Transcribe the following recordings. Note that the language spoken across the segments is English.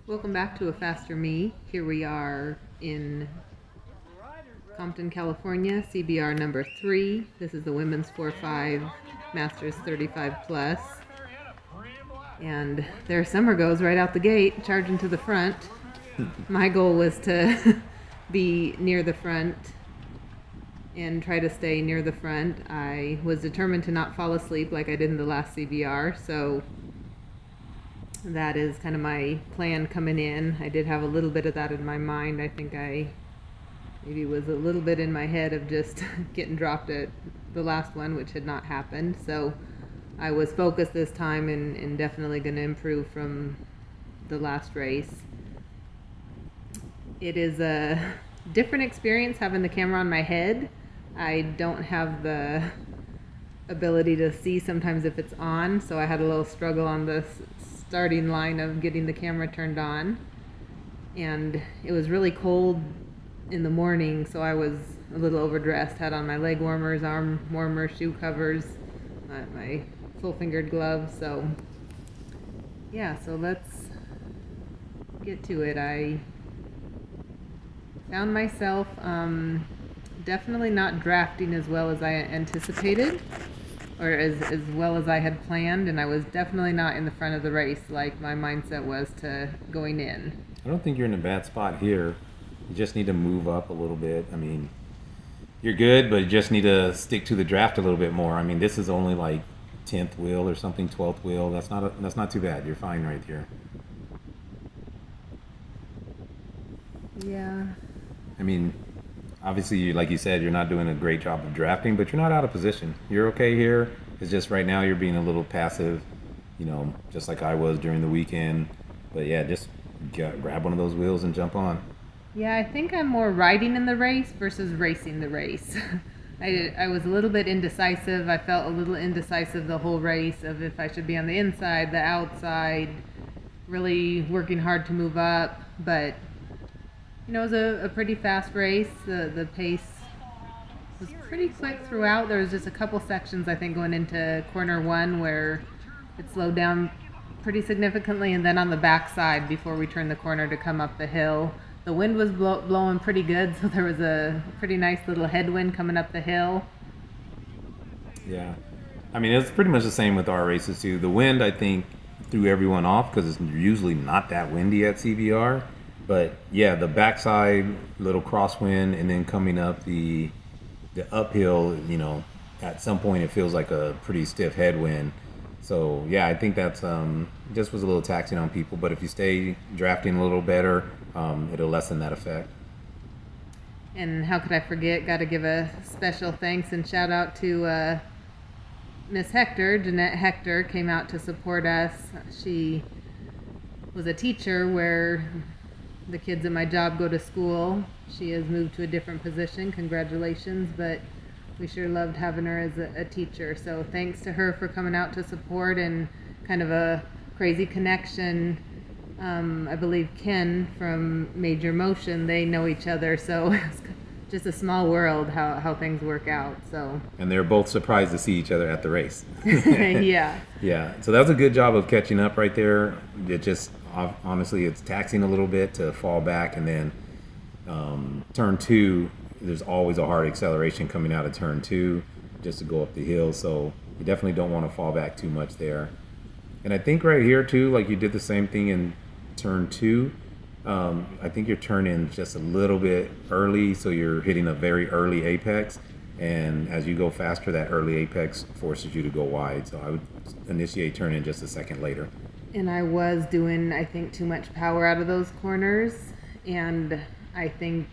Welcome back to A Faster Me. Here we are in Compton, California, CBR number 3. This is the women's 4-5 Masters 35 plus. And there Summer goes right out the gate, charging to the front. My goal was to be near the front and try to stay near the front. I was determined to not fall asleep like I did in the last CBR, so that is kind of my plan coming in. I did have a little bit of that in my mind. I think I maybe was a little bit in my head of just getting dropped at the last one, which had not happened. So I was focused this time and definitely going to improve from the last race. It is a different experience having the camera on my head. I don't have the ability to see sometimes if it's on, so I had a little struggle on the starting line of getting the camera turned on. And it was really cold in the morning, so I was a little overdressed. Had on my leg warmers, arm warmers, shoe covers, my full-fingered gloves. So yeah, so let's get to it. I found myself definitely not drafting as well as I anticipated, or as well as I had planned, and I was definitely not in the front of the race like my mindset was to going in. I don't think you're in a bad spot here. You just need to move up a little bit. I mean, you're good, but you just need to stick to the draft a little bit more. I mean, this is only like 10th wheel or something, 12th wheel. That's not too bad. You're fine right here. Yeah. I mean, obviously, like you said, you're not doing a great job of drafting, but you're not out of position. You're okay here. It's just right now you're being a little passive, just like I was during the weekend. But yeah, just grab one of those wheels and jump on. Yeah, I think I'm more riding in the race versus racing the race. I was a little bit indecisive. I felt a little indecisive the whole race of if I should be on the inside, the outside, really working hard to move up. But it was a pretty fast race. The pace was pretty quick throughout. There was just a couple sections, I think, going into corner 1 where it slowed down pretty significantly, and then on the backside before we turned the corner to come up the hill, the wind was blowing pretty good, so there was a pretty nice little headwind coming up the hill. Yeah. I mean, it's pretty much the same with our races, too. The wind, I think, threw everyone off because it's usually not that windy at CBR. But yeah, the backside, little crosswind, and then coming up the uphill, at some point it feels like a pretty stiff headwind. So yeah, I think that's just was a little taxing on people. But if you stay drafting a little better, it'll lessen that effect. And how could I forget? Got to give a special thanks and shout out to Miss Hector. Jeanette Hector came out to support us. She was a teacher where the kids at my job go to school. She has moved to a different position. Congratulations, but we sure loved having her as a teacher. So thanks to her for coming out to support, and kind of a crazy connection. I believe Ken from Major Motion, they know each other, so it's just a small world how things work out. So. And they're both surprised to see each other at the race. Yeah. Yeah, so that was a good job of catching up right there. It just, honestly, it's taxing a little bit to fall back, and then turn 2, there's always a hard acceleration coming out of turn 2 just to go up the hill, so you definitely don't want to fall back too much there. And I think right here too, like you did the same thing in turn 2, I think you're turning just a little bit early, so you're hitting a very early apex, and as you go faster, that early apex forces you to go wide, so I would initiate turning just a second later. And I was doing, I think, too much power out of those corners, and I think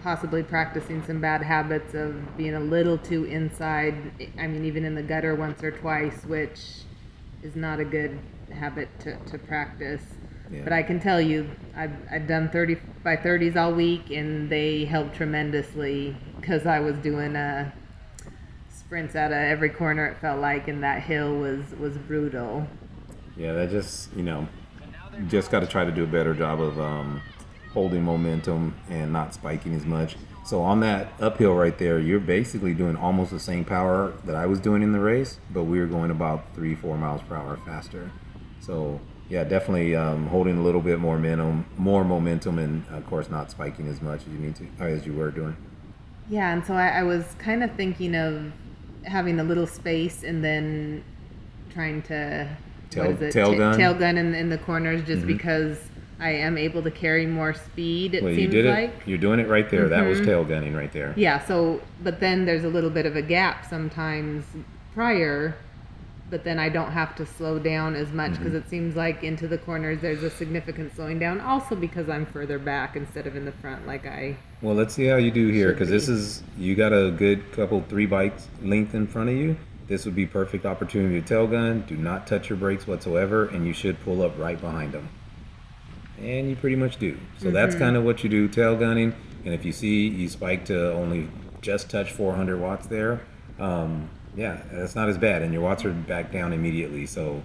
possibly practicing some bad habits of being a little too inside. I mean, even in the gutter once or twice, which is not a good habit to practice. Yeah. But I can tell you, I've done 30 by 30s all week, and they helped tremendously because I was doing sprints out of every corner, it felt like, and that hill was brutal. Yeah, that just, just got to try to do a better job of holding momentum and not spiking as much. So on that uphill right there, you're basically doing almost the same power that I was doing in the race, but we were going about 3-4 miles per hour faster. So Yeah, definitely holding a little bit more momentum, and of course not spiking as much as you need to, or as you were doing. Yeah, and so I was kind of thinking of having a little space and then trying to, what is it, Tail gun. tail gun in the corners, just Mm-hmm. because I am able to carry more speed, it Well, you seems did it. like. You're doing it right there. That was tail gunning right there. Yeah, so, but then there's a little bit of a gap sometimes prior, but then I don't have to slow down as much because it seems like into the corners there's a significant slowing down, also because I'm further back instead of in the front like I. Well, let's see how you do here, Should because this be. is, you got a good couple 3 bikes length in front of you. This would be perfect opportunity to tail gun. Do not touch your brakes whatsoever, and you should pull up right behind them. And you pretty much do. So that's kind of what you do, tail gunning. And if you see you spike to only just touch 400 watts there, yeah, that's not as bad. And your watts are back down immediately. So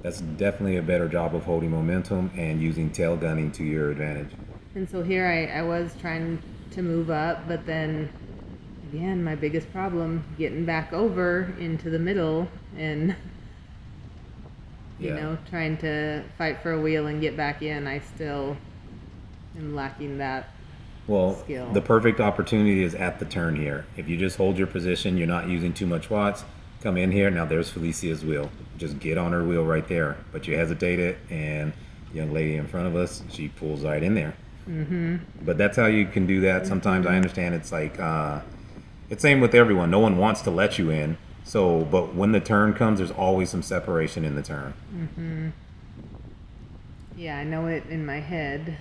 that's definitely a better job of holding momentum and using tail gunning to your advantage. And so here I was trying to move up, but then again, my biggest problem getting back over into the middle and Yeah. trying to fight for a wheel and get back in. I still am lacking that Well, skill. the perfect opportunity is at the turn here. If you just hold your position, you're not using too much watts, come in here. Now there's Felicia's wheel. Just get on her wheel right there. But you hesitated, and the young lady in front of us, she pulls right in there. But that's how you can do that. Sometimes I understand it's like, it's same with everyone. No one wants to let you in. So, but when the turn comes, there's always some separation in the turn. Yeah, I know it in my head.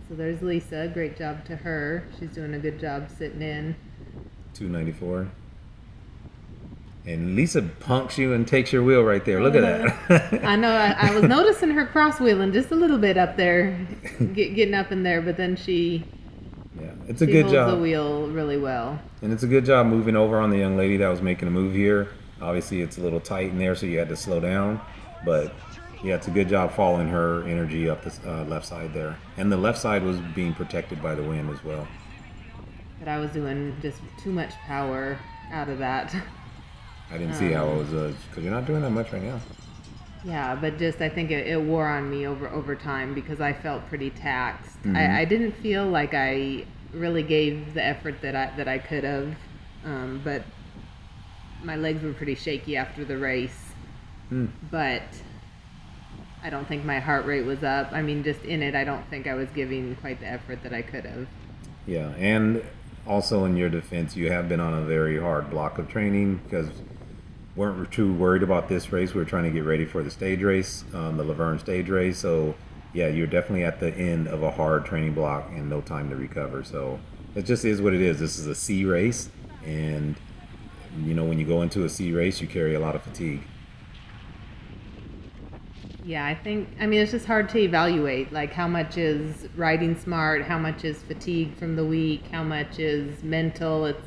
So there's Lisa. Great job to her. She's doing a good job sitting in. 294. And Lisa punks you and takes your wheel right there. Look at that. I know. I was noticing her cross wheeling just a little bit up there, getting up in there, but then she Yeah, it's a she good holds job. the wheel really well. And it's a good job moving over on the young lady that was making a move here. Obviously, it's a little tight in there, so you had to slow down. But yeah, it's a good job following her energy up the left side there. And the left side was being protected by the wind as well. But I was doing just too much power out of that. I didn't see how it was, because you're not doing that much right now. Yeah, but just I think it wore on me over time because I felt pretty taxed. I didn't feel like I really gave the effort that I could have, but my legs were pretty shaky after the race. But I don't think my heart rate was up. I mean, just in it, I don't think I was giving quite the effort that I could have. Yeah, and also in your defense, you have been on a very hard block of training because weren't too worried about this race. We were trying to get ready for the stage race, the Laverne stage race. So yeah, you're definitely at the end of a hard training block and no time to recover. So it just is what it is. This is a C race, and when you go into a C race, you carry a lot of fatigue. Yeah, I mean, it's just hard to evaluate, like how much is riding smart, how much is fatigue from the week, how much is mental. It's,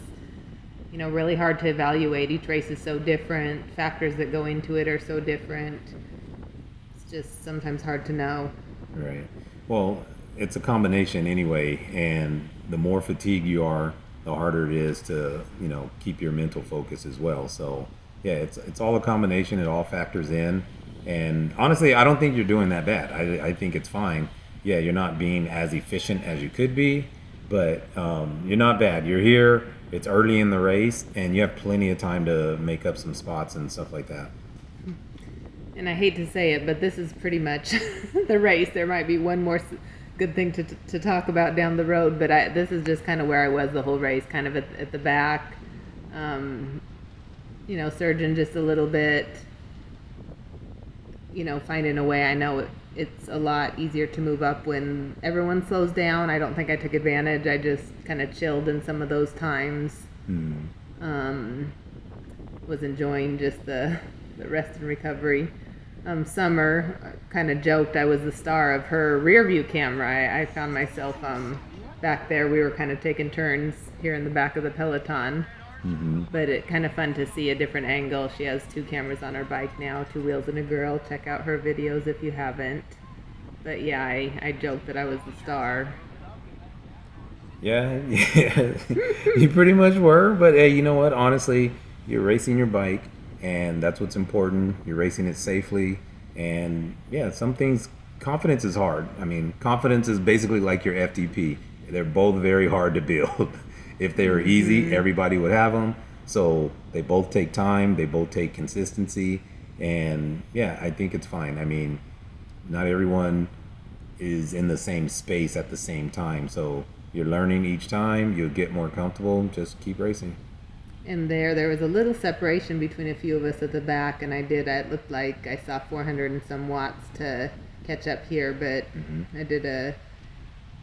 really hard to evaluate. Each race is so different. Factors that go into it are so different. It's just sometimes hard to know. Right. Well, it's a combination anyway, and the more fatigued you are, the harder it is to, keep your mental focus as well. So, yeah, it's all a combination. It all factors in. And honestly, I don't think you're doing that bad. I think it's fine. Yeah, you're not being as efficient as you could be, but you're not bad. You're here. It's early in the race, and you have plenty of time to make up some spots and stuff like that. And I hate to say it, but this is pretty much the race. There might be one more good thing to talk about down the road, but this is just kind of where I was the whole race, kind of at the back, surging just a little bit, finding a way. I know it's a lot easier to move up when everyone slows down. I don't think I took advantage. I just kind of chilled in some of those times. Was enjoying just the rest and recovery. Summer kind of joked I was the star of her rear view camera. I found myself back there. We were kind of taking turns here in the back of the peloton. But it's kind of fun to see a different angle. She has 2 cameras on her bike now, 2 wheels and a girl. Check out her videos if you haven't. But yeah, I joked that I was the star. Yeah, you pretty much were. But hey, you know what? Honestly, you're racing your bike, and that's what's important. You're racing it safely, And yeah, some things, confidence is hard. I mean, confidence is basically like your FTP. They're both very hard to build. If they were easy, everybody would have them. So they both take time, they both take consistency. And yeah, I think it's fine. I mean, not everyone is in the same space at the same time. So you're learning each time, you'll get more comfortable, just keep racing. And there was a little separation between a few of us at the back, and it looked like I saw 400 and some watts to catch up here, but I did a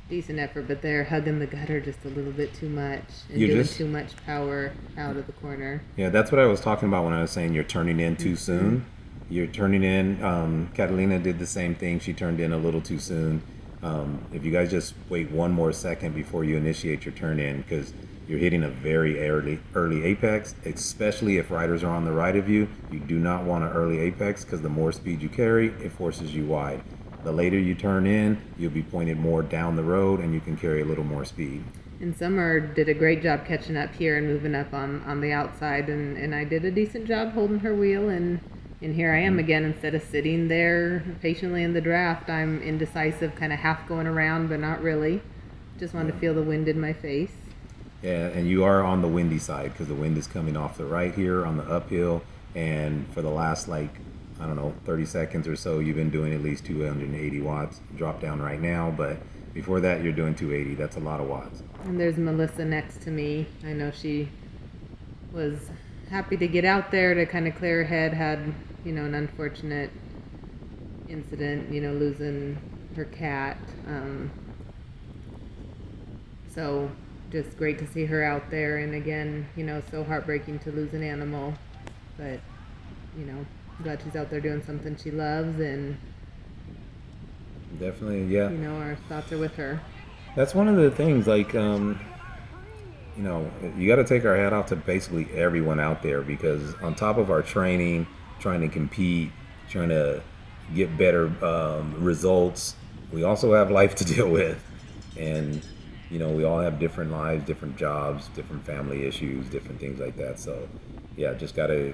decent effort, but they're hugging the gutter just a little bit too much and doing too much power out of the corner. Yeah, that's what I was talking about when I was saying you're turning in too soon. You're turning in. Catalina did the same thing. She turned in a little too soon. If you guys just wait one more second before you initiate your turn in, because you're hitting a very early apex, especially if riders are on the right of you. You do not want an early apex because the more speed you carry, it forces you wide. The later you turn in, you'll be pointed more down the road and you can carry a little more speed. And Summer did a great job catching up here and moving up on the outside, and I did a decent job holding her wheel, and here I am again. Instead of sitting there patiently in the draft, I'm indecisive, kind of half going around, but not really. Just wanted to feel the wind in my face. Yeah, and you are on the windy side because the wind is coming off the right here on the uphill, and for the last 30 seconds or so, you've been doing at least 280 watts. Drop down right now, but before that, you're doing 280. That's a lot of watts. And there's Melissa next to me. I know she was happy to get out there to kind of clear her head. Had, an unfortunate incident, losing her cat. So just great to see her out there. And again, so heartbreaking to lose an animal. But, glad she's out there doing something she loves, and definitely, yeah. Our thoughts are with her. That's one of the things, you got to take our hat off to basically everyone out there, because on top of our training, trying to compete, trying to get better results, we also have life to deal with. And, we all have different lives, different jobs, different family issues, different things like that. So, yeah, just got to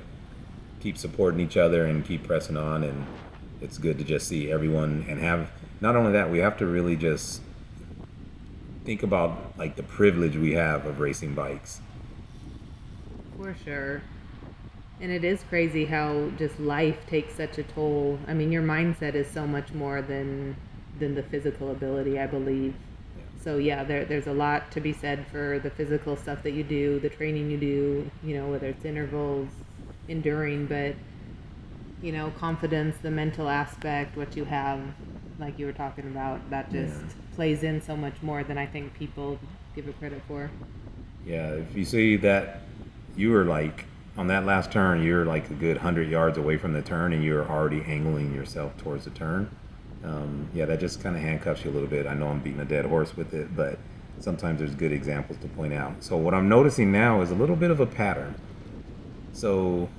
keep supporting each other and keep pressing on. And it's good to just see everyone and have, not only that, we have to really just think about the privilege we have of racing bikes. For sure. And it is crazy how just life takes such a toll. I mean, your mindset is so much more than the physical ability, I believe. So yeah, there's a lot to be said for the physical stuff that you do, the training you do, whether it's intervals, enduring, but confidence, the mental aspect, what you have, like you were talking about, that just plays in so much more than I think people give it credit for. Yeah, if you see that you were on that last turn, you're a good 100 yards away from the turn and you're already angling yourself towards the turn. That just kind of handcuffs you a little bit. I know I'm beating a dead horse with it, but sometimes there's good examples to point out. So what I'm noticing now is a little bit of a pattern. So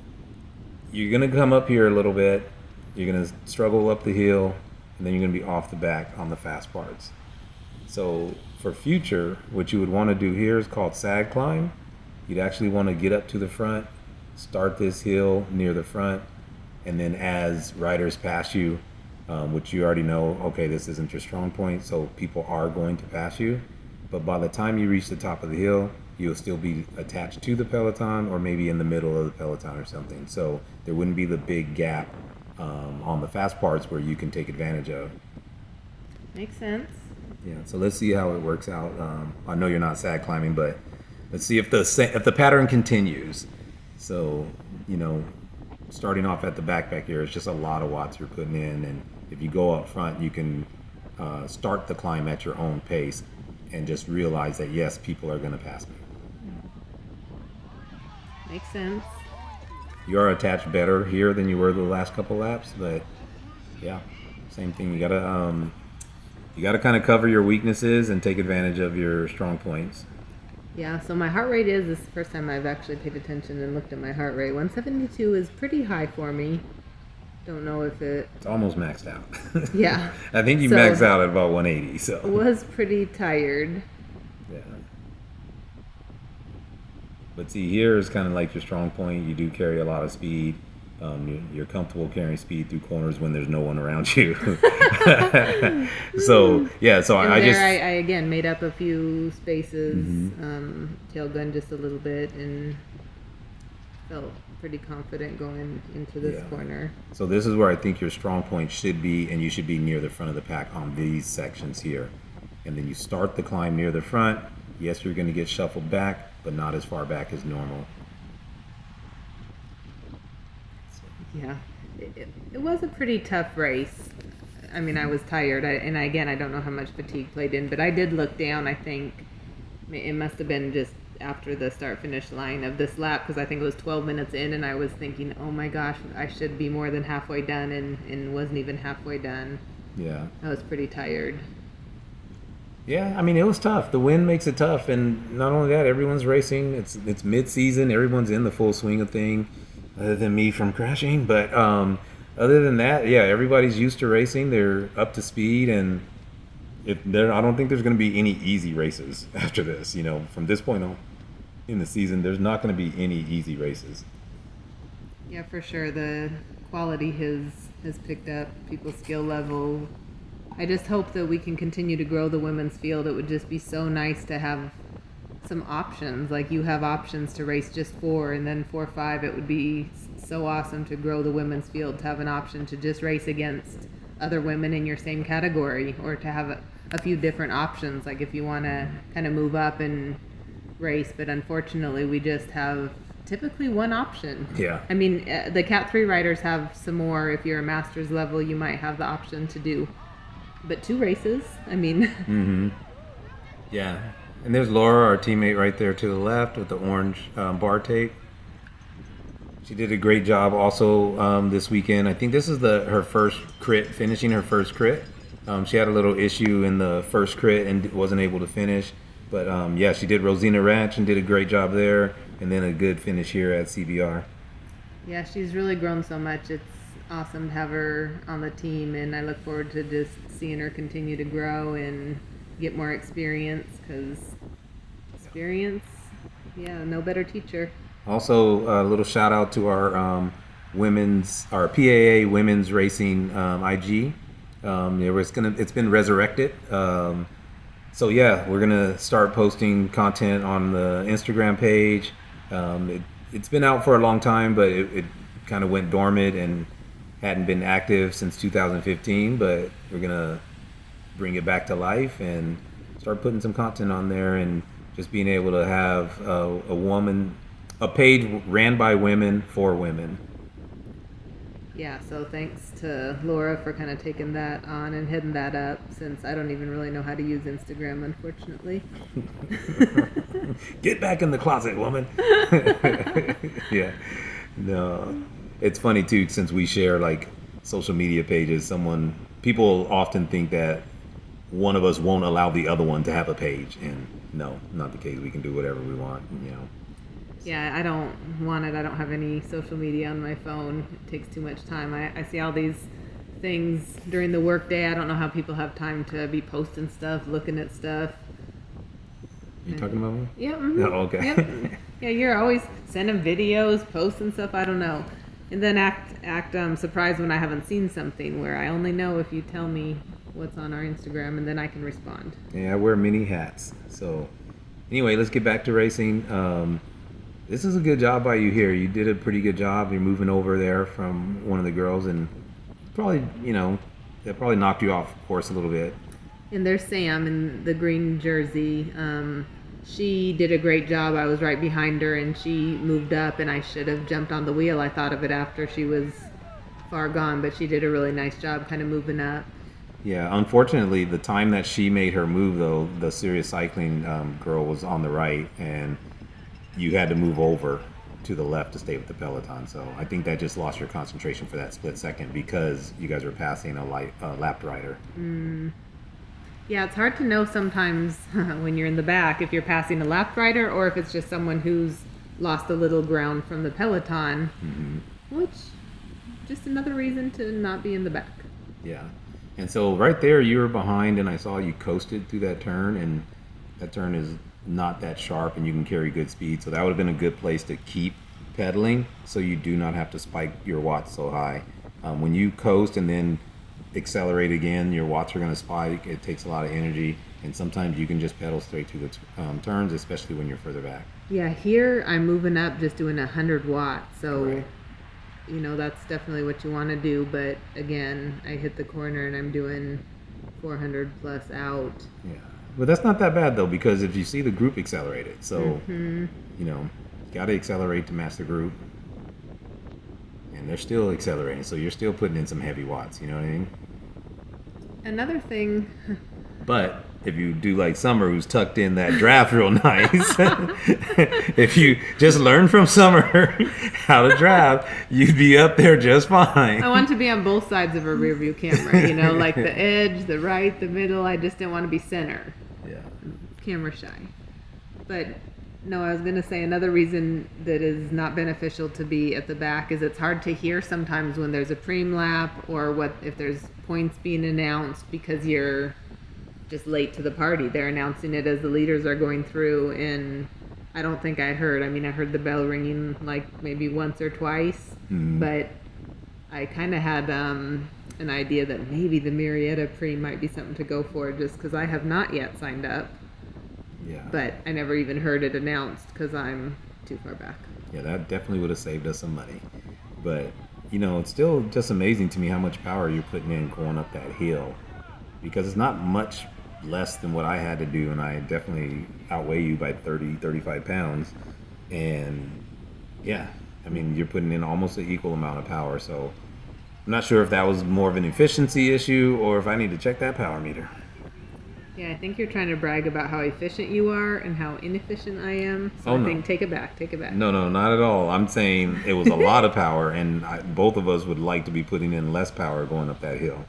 you're going to come up here a little bit, you're going to struggle up the hill, and then you're going to be off the back on the fast parts. So for future, what you would want to do here is called sag climb. You'd actually want to get up to the front, start this hill near the front, and then as riders pass you, which you already know, okay, this isn't your strong point, so people are going to pass you. But by the time you reach the top of the hill, you'll still be attached to the peloton or maybe in the middle of the peloton or something. So there wouldn't be the big gap on the fast parts where you can take advantage of. Makes sense. Yeah, so let's see how it works out. I know you're not sag climbing, but let's see if the pattern continues. So, starting off at the back here, it's just a lot of watts you're putting in. And if you go up front, you can start the climb at your own pace and just realize that, yes, people are going to pass me. Makes sense. You are attached better here than you were the last couple laps, but yeah, same thing. You gotta kind of cover your weaknesses and take advantage of your strong points. Yeah, so my heart rate this is the first time I've actually paid attention and looked at my heart rate. 172 is pretty high for me. Don't know if it's almost maxed out. Yeah. I think you maxed out at about 180, so. Was pretty tired. Yeah. But see, here is kind of like your strong point. You do carry a lot of speed. You're comfortable carrying speed through corners when there's no one around you. So yeah, so And I there just I again made up a few spaces, Mm-hmm. tail gun just a little bit, and felt pretty confident going into this Yeah. corner. So this is where I think your strong point should be, and you should be near the front of the pack on these sections here. And then you start the climb near the front. Yes, you're going to get shuffled back, but not as far back as normal. Yeah, it was a pretty tough race. I mean, I was tired, and again, I don't know how much fatigue played in, but I did look down. I think it must have been just after the start-finish line of this lap, because I think it was 12 minutes in, and I was thinking, oh my gosh, I should be more than halfway done, and wasn't even halfway done. Yeah. I was pretty tired. Yeah, I mean, it was tough. The wind makes it tough, and not only that, everyone's racing. It's mid-season. Everyone's in the full swing of thing, other than me from crashing. But other than that, yeah, everybody's used to racing. They're up to speed, and I don't think there's going to be any easy races after this. From this point on in the season, there's not going to be any easy races. Yeah, for sure. The quality has picked up, people's skill level. I just hope that we can continue to grow the women's field. It would just be so nice to have some options. Like you have options to race just 4 and then 4-5. It would be so awesome to grow the women's field, to have an option to just race against other women in your same category, or to have a few different options. Like if you want to kind of move up and race, but unfortunately we just have typically one option. Yeah. I mean, the Cat 3 riders have some more. If you're a master's level, you might have the option to do but 2 races. I mean, Mm-hmm. Yeah. And there's Laura, our teammate, right there to the left with the orange bar tape. She did a great job also this weekend. I think this is her first crit, finishing her first crit. She had a little issue in the first crit and wasn't able to finish. But yeah, she did Rosina Ranch and did a great job there. And then a good finish here at CBR. yeah, she's really grown so much. It's awesome to have her on the team, and I look forward to just seeing her continue to grow and get more experience, because experience, yeah, no better teacher. Also, a little shout out to our PAA women's racing IG. It's been resurrected. So yeah, we're gonna start posting content on the Instagram page. It's been out for a long time, but it kind of went dormant and hadn't been active since 2015. But we're gonna bring it back to life and start putting some content on there, and just being able to have a page ran by women for women. Yeah, so thanks to Laura for kind of taking that on and heading that up, since I don't even really know how to use Instagram, unfortunately. Get back in the closet, woman. Yeah. No. It's funny too, since we share like social media pages, people often think that one of us won't allow the other one to have a page, and no, not the case. We can do whatever we want, Yeah, I don't want it. I don't have any social media on my phone. It takes too much time. I see all these things during the workday. I don't know how people have time to be posting stuff, looking at stuff. You talking about me? Yeah. Mm-hmm. Oh, okay. Yep. Yeah, you're always sending videos, posting stuff. I don't know. And then act surprised when I haven't seen something, where I only know if you tell me what's on our Instagram, and then I can respond. Yeah, I wear many hats. So anyway, let's get back to racing. This is a good job by you here. You did a pretty good job. You're moving over there from one of the girls, and probably, that probably knocked you off course a little bit. And there's Sam in the green jersey. She did a great job. I was right behind her, and she moved up, and I should have jumped on the wheel. I thought of it after she was far gone, but she did a really nice job kind of moving up. Yeah, unfortunately, the time that she made her move, though, the Serious Cycling girl was on the right, and you had to move over to the left to stay with the peloton. So I think that just lost your concentration for that split second, because you guys were passing a lapped rider. Yeah, it's hard to know sometimes when you're in the back if you're passing a lapped rider or if it's just someone who's lost a little ground from the peloton, which just another reason to not be in the back. Yeah. And so right there you were behind, and I saw you coasted through that turn, and that turn is not that sharp and you can carry good speed. So that would have been a good place to keep pedaling, so you do not have to spike your watts so high. When you coast and then accelerate again, your watts are going to spike. It takes a lot of energy, and sometimes you can just pedal straight through the turns, especially when you're further back. Yeah, here I'm moving up just doing 100 watts, so Right. that's definitely what you want to do. But again, I hit the corner and I'm doing 400 plus out. Yeah, but that's not that bad though, because if you see the group accelerated, so Mm-hmm. you got to accelerate to match the group, and they're still accelerating, so you're still putting in some heavy watts. You know what I mean? Another thing, But if you do like Summer, who's tucked in that draft real nice, if you just learn from Summer how to draft, you'd be up there just fine. I want to be on both sides of a rear view camera, like the edge, the right, the middle. I just didn't want to be center. Yeah. Camera shy. But no, I was going to say another reason that is not beneficial to be at the back is it's hard to hear sometimes when there's a preem lap or if there's points being announced because you're just late to the party. They're announcing it as the leaders are going through, and I don't think I heard. I mean, I heard the bell ringing like maybe once or twice, but I kind of had an idea that maybe the Marietta preem might be something to go for just because I have not yet signed up. Yeah. But I never even heard it announced because I'm too far back. Yeah, that definitely would have saved us some money. But, it's still just amazing to me how much power you're putting in going up that hill. Because it's not much less than what I had to do, and I definitely outweigh you by 30, 35 pounds. And, yeah, I mean, you're putting in almost an equal amount of power. So I'm not sure if that was more of an efficiency issue or if I need to check that power meter. Yeah, I think you're trying to brag about how efficient you are and how inefficient I am. So Oh, I no. think take it back. No, not at all. I'm saying it was a lot of power, and both of us would like to be putting in less power going up that hill.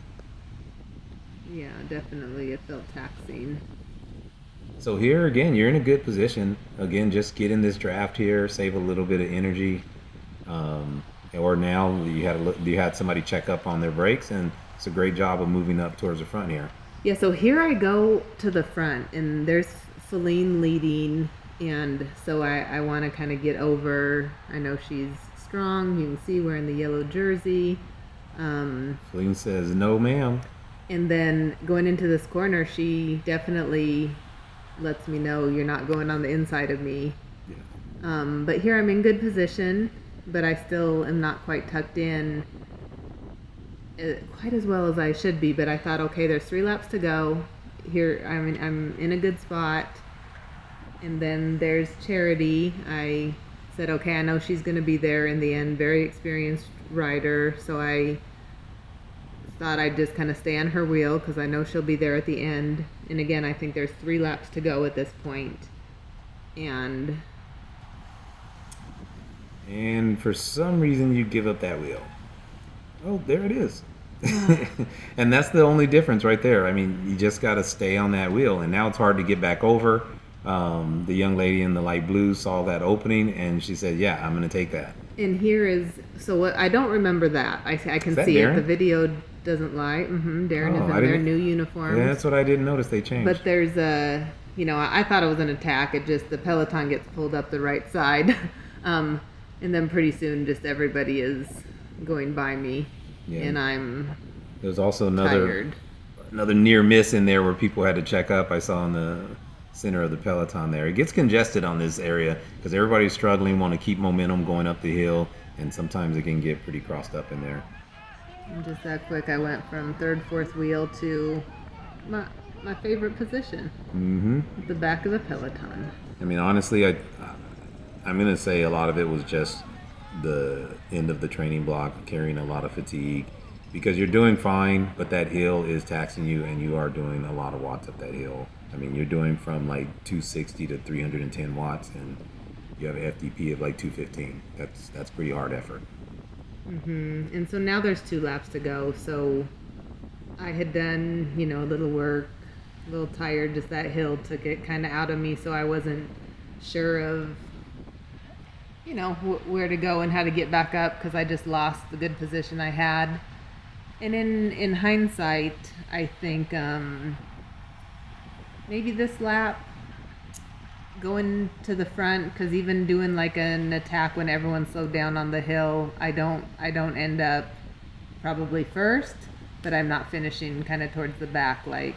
Yeah, definitely. It felt taxing. So here again, you're in a good position. Again, just get in this draft here, save a little bit of energy. Or now you had somebody check up on their brakes, and it's a great job of moving up towards the front here. Yeah, so here I go to the front, and there's Feline leading, and so I want to kind of get over. I know she's strong. You can see wearing the yellow jersey. Feline says, "No, ma'am." And then going into this corner, she definitely lets me know you're not going on the inside of me. Yeah. But here I'm in good position, but I still am not quite tucked in quite as well as I should be. But I thought, okay, there's 3 laps to go. Here, I'm in a good spot. And then there's Charity. I said, okay, I know she's going to be there in the end. Very experienced rider, so I thought I'd just kind of stay on her wheel because I know she'll be there at the end. And again, I think there's 3 laps to go at this point. And for some reason, you give up that wheel. Oh, there it is. And that's the only difference right there. I mean, you just got to stay on that wheel. And now it's hard to get back over. The young lady in the light blue saw that opening, and she said, yeah, I'm going to take that. And here is, so what, I don't remember that. I can see Darren? it. The video doesn't lie. Darren Oh, is I in their didn't- new uniforms. Yeah, that's what I didn't notice. They changed. But there's I thought it was an attack. It just, the peloton gets pulled up the right side. And then pretty soon just everybody is going by me. Yeah. And I'm There's also tired. another near miss in there where people had to check up. I saw in the center of the peloton there. It gets congested on this area because everybody's struggling, want to keep momentum going up the hill, and sometimes it can get pretty crossed up in there. And just that quick, I went from 3rd, 4th wheel to my favorite position, the back of the peloton. I mean, honestly, I'm going to say a lot of it was just the end of the training block, carrying a lot of fatigue, because you're doing fine, but that hill is taxing you, and you are doing a lot of watts up that hill. I mean, you're doing from like 260 to 310 watts, and you have an FTP of like 215. That's pretty hard effort. And so now there's 2 laps to go. So I had done, a little work, a little tired. Just that hill took it kind of out of me, so I wasn't sure of, where to go and how to get back up because I just lost the good position I had. And in hindsight, I think maybe this lap going to the front, because even doing like an attack when everyone's slowed down on the hill, I don't end up probably first, but I'm not finishing kind of towards the back like.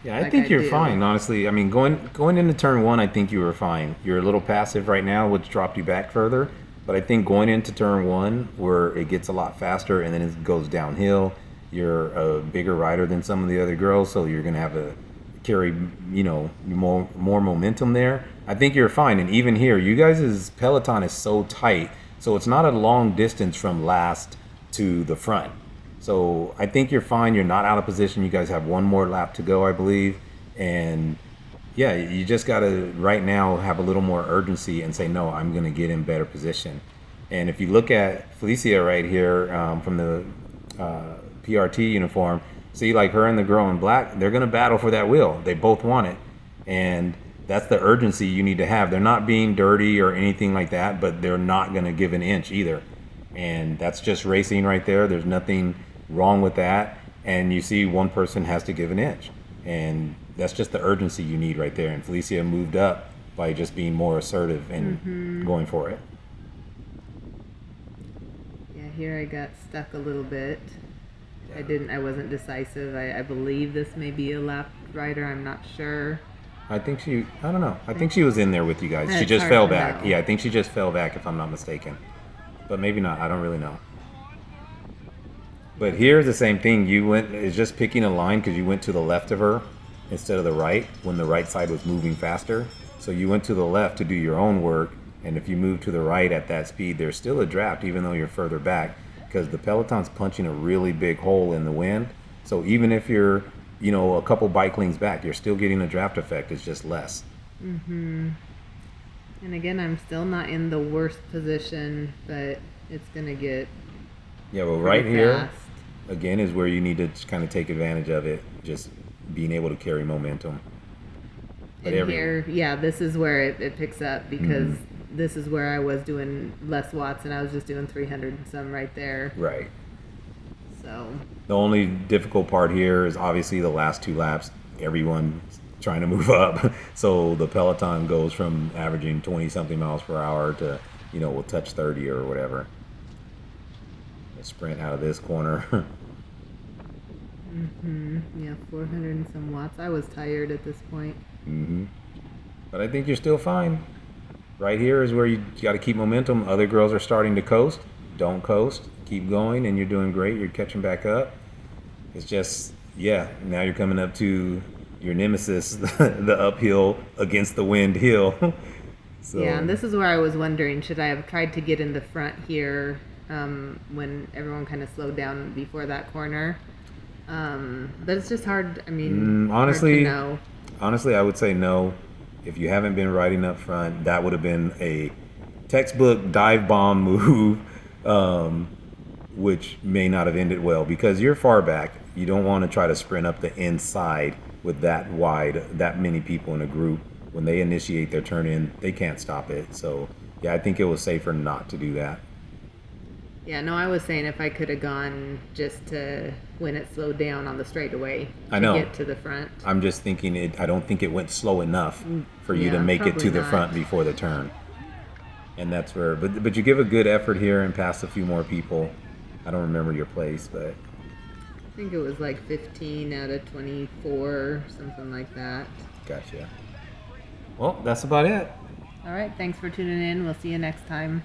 Yeah, I like think you're do. fine, honestly. I mean, going into turn one, I think you were fine. You're a little passive right now, which dropped you back further. But I think going into turn one, where it gets a lot faster and then it goes downhill, you're a bigger rider than some of the other girls, so you're gonna have to carry, more momentum there. I think you're fine. And even here, you guys' peloton is so tight, so it's not a long distance from last to the front. So I think you're fine. You're not out of position. You guys have one more lap to go, I believe. And yeah, you just got to right now have a little more urgency and say, no, I'm going to get in better position. And if you look at Felicia right here from the PRT uniform, see like her and the girl in black, they're going to battle for that wheel. They both want it. And that's the urgency you need to have. They're not being dirty or anything like that, but they're not going to give an inch either. And that's just racing right there. There's nothing wrong with that. And you see one person has to give an inch. And that's just the urgency you need right there. And Felicia moved up by just being more assertive and going for it. Yeah, here I got stuck a little bit. I wasn't decisive. I believe this may be a lap rider. I'm not sure. I don't know. I think she was in there with you guys. She It's just hard fell to back. know. Yeah, I think she just fell back if I'm not mistaken. But maybe not. I don't really know. But here's the same thing. It's just picking a line because you went to the left of her instead of the right when the right side was moving faster. So you went to the left to do your own work. And if you move to the right at that speed, there's still a draft even though you're further back because the peloton's punching a really big hole in the wind. So even if you're, a couple bike lanes back, you're still getting a draft effect. It's just less. And again, I'm still not in the worst position, but it's going to get Yeah, well, right here, fast. again, is where you need to kind of take advantage of it, just being able to carry momentum. But And here, this is where it picks up because this is where I was doing less watts and I was just doing 300 and some right there. Right. So The only difficult part here is obviously the last two laps. Everyone's trying to move up. So the peloton goes from averaging 20-something miles per hour to, we'll touch 30 or whatever. A sprint out of this corner. yeah, 400 and some watts. I was tired at this point. But I think you're still fine. Right here is where you got to keep momentum. Other girls are starting to coast. Don't coast. Keep going, and you're doing great. You're catching back up. It's just, now you're coming up to your nemesis, the uphill against the wind hill. So, Yeah, and this is where I was wondering, should I have tried to get in the front here when everyone kind of slowed down before that corner? But it's just hard. I mean, honestly, hard to know. Honestly, I would say no. If you haven't been riding up front, that would have been a textbook dive bomb move, which may not have ended well because you're far back. You don't want to try to sprint up the inside with that wide, that many people in a group. When they initiate their turn in, they can't stop it. So, I think it was safer not to do that. Yeah, no, I was saying if I could have gone just to when it slowed down on the straightaway I know. to get to the front. I'm just thinking I don't think it went slow enough for you to Yeah, make it to probably the not. front before the turn. And that's where, but you give a good effort here and pass a few more people. I don't remember your place, but I think it was like 15 out of 24, something like that. gotcha. Well, that's about it. All right, thanks for tuning in. We'll see you next time.